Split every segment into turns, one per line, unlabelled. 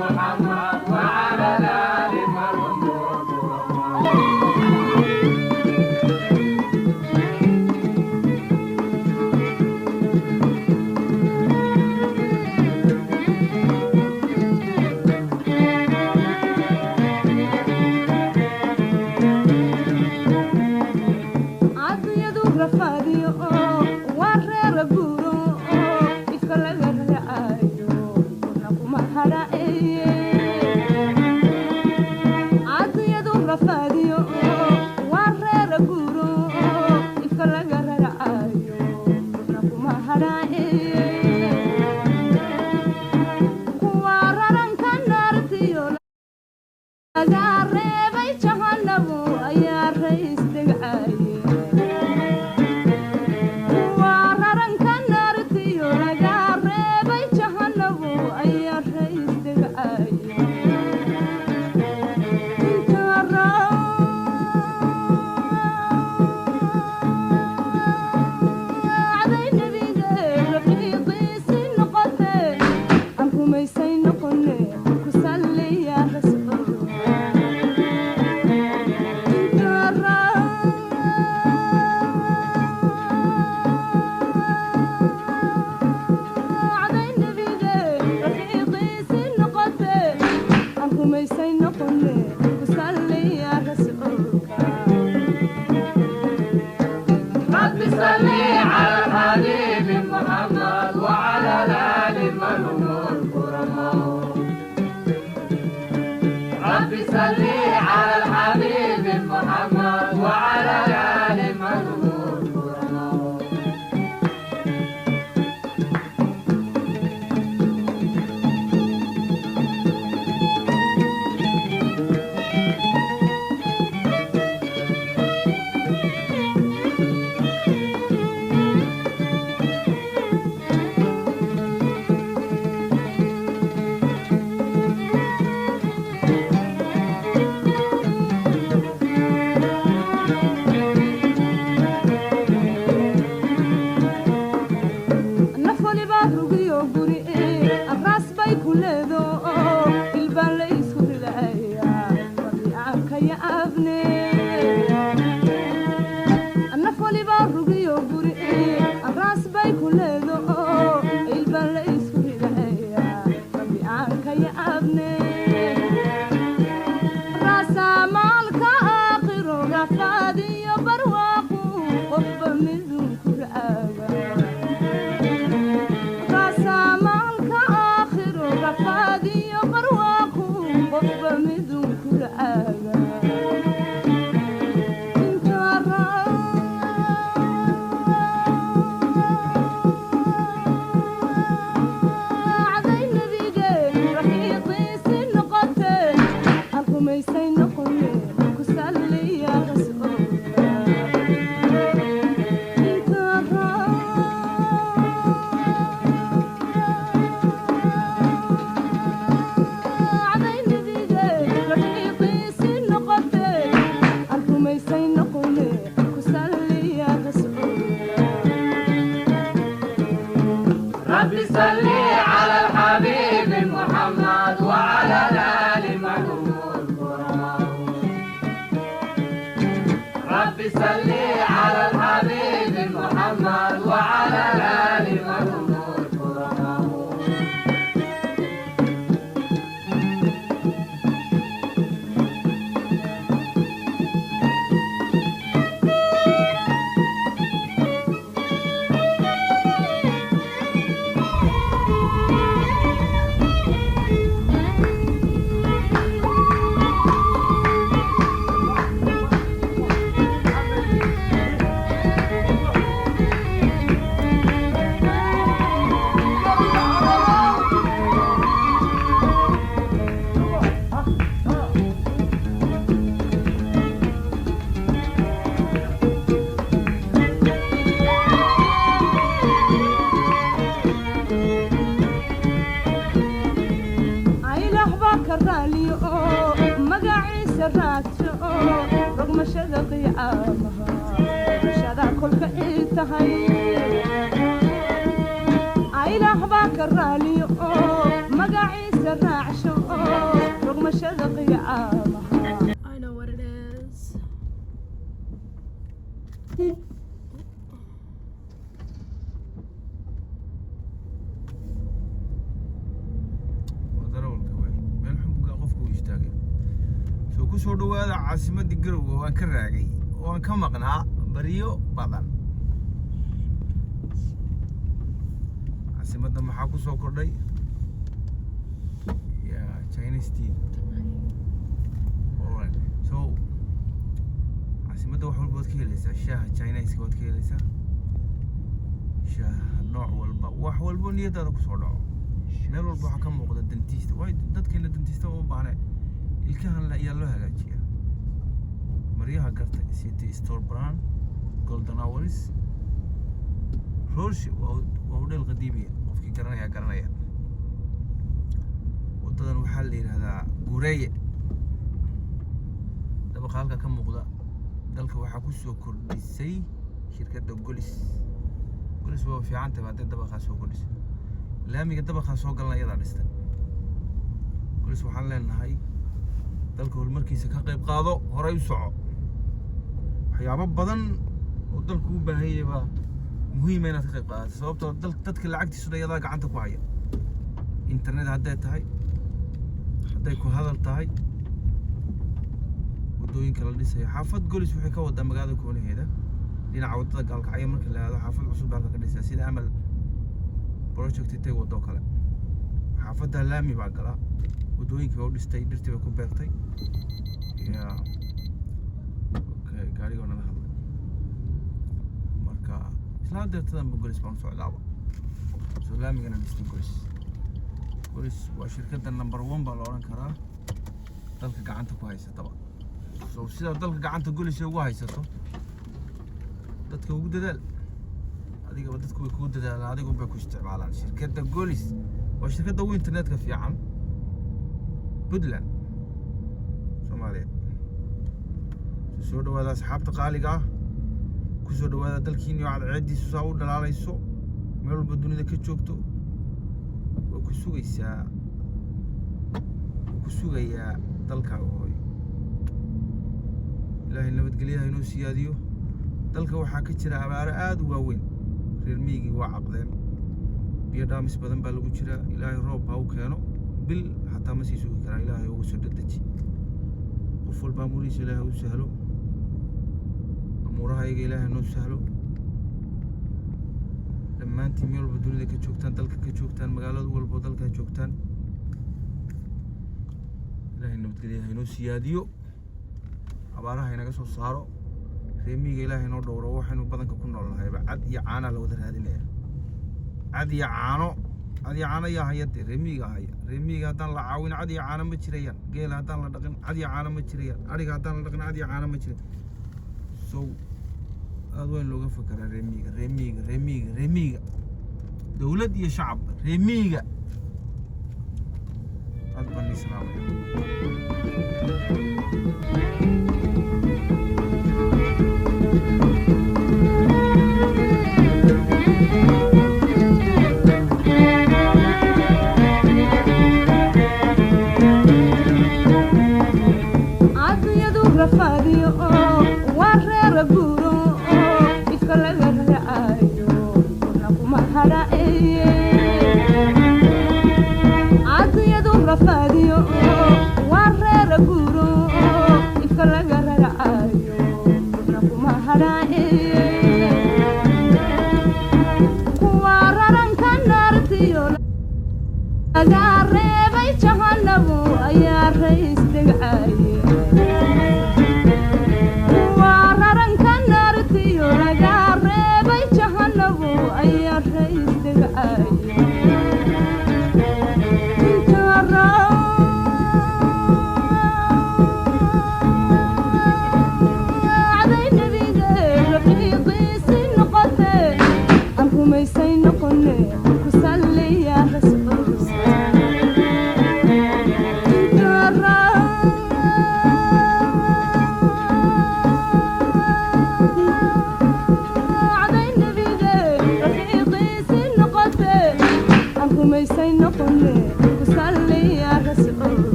محمد وعلى الآل المرموم
إله باك الرالي مقاعيس الرعشو I know what it is.
kusoo dhawaada caasimadii Garowe waan ka raagay waan ka maqnaa bariyo badan caasimadda maxaa ku soo kordhay Chinese tea alright so caasimadda wax walba waad ka helaysaa shaaha Chinese waad ka helaysaa shaaha nooc walba wax walba niyadaada kusoo dhaco meel walba waxaa ka muuqda dentista way dadkeena dentista u baahnay ilkahan la ayaa loo hagaajiyaa maryaha garta city store brand golden hours roshi waa udheel qadiimiya qofkii garanaya wadadan waxaa la yidhaahdaa gureeye dabaqa halka ka muuqda dalka waxaa ku soo kordhisay shirkadda golis waa fiican tahay haddii dabaqaa soo kordhisay laamiga dabaqaa soo galna iyadaa dhistay golis waxaan leenahay dalka horumarkiisa ka qayb qaado horay u soco waxyaabo badan oo dalku u baahan yahay baa muhiim inaad ka qayb qaadato sababtoo dadka lacagtiisu dhayadaa gacanta ku haya internet hadday tahay hadday ku hadal tahay wadooyinka la dhisayo xaafad golis waxay ka wadaa magaalada koonaheeda dhinaca wadada gaalkacyo marka la aado xaafad cusub baa ka dhisaa sida amal project intay wadoo kale xaafadda laami baa galaa wadooyinkii oo dhistay dhirtii bay ku beertay okay gaariga nala hadlay marka isla deertadan golis baan socdaaba soo laamigana dhistay golis waa shirkadda number 1 baa la oran karaa dalka gacanta ku haysataba soo sida dalka gacanta golis ugu haysato dadka ugu dadaal adiga dadku way ku dadaalaan adigu bay ku isticmaalaan shirkadda golis waa shirkadda ugu internetka fiican Puntland Soomaaliya soo dhawaada asxaabta qaaliga ku soo dhawaada dalkiina oo cadceediisu saa u dhalaalayso meel walba dunida ka joogto waa ku sugayaa dalkaaga hooyo ilaahay nabadgelyaha inuu siyaadiyo dalka waxaa ka jira abaaro aad u waaweyn reer miyigii waa caqdeen biyo dhaamis badan baa lagu jiraa ilaahay roob ha u keeno bil حتى ما سيسوي كرا إلهي هو سددتي قفل باموريس إلهي هو سهلو أمورها يجي إلهي نو سهلو لما أنت ميول بدون ذيك تشوكتان تلك كتشوكتان مقالة والبطل كتشوكتان إلهي نبتقلي هاي نو سياديو عبارة هاي نقصو صارو ريمي إلهي نو دورو وحي نو بدن ككون الله هاي عد يعانا لو ذر هذه نير عد يعانو عدي عانا يا هيدي ريميغا هدان لا عاوين عدي عانا ما جيريان geel hadaan la dhaqin cadi caana ma jirayaan ariga hadaan la dhaqin cadi caana ma jirayaan so aad weyn looga fakaraa reemiga dawlad iyo shacab reemiga aad baan islaamay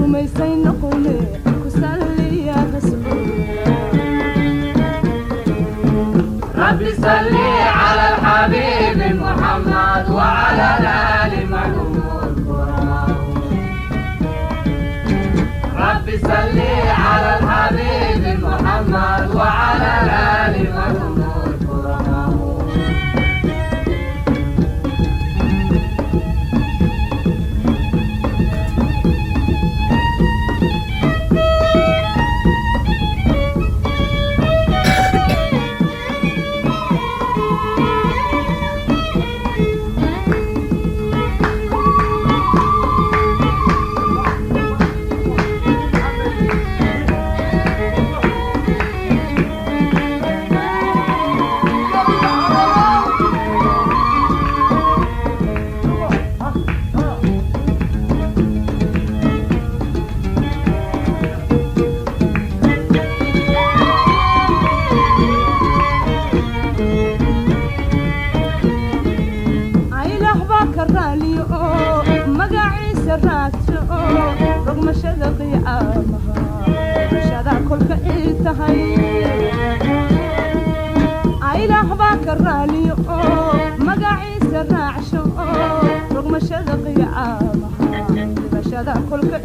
rumaysayn noqone ku salliya rasuul
ربي صلي على الحبيب محمد وعلى الآل معلوم ربي صلي على الحبيب محمد وعلى الآل معلوم
رغمشada qiyaamaha rashada kolka intahay aylaah baa ka raaliyo magaciisa raacsho rغمشada qiyaamaha rashada kolka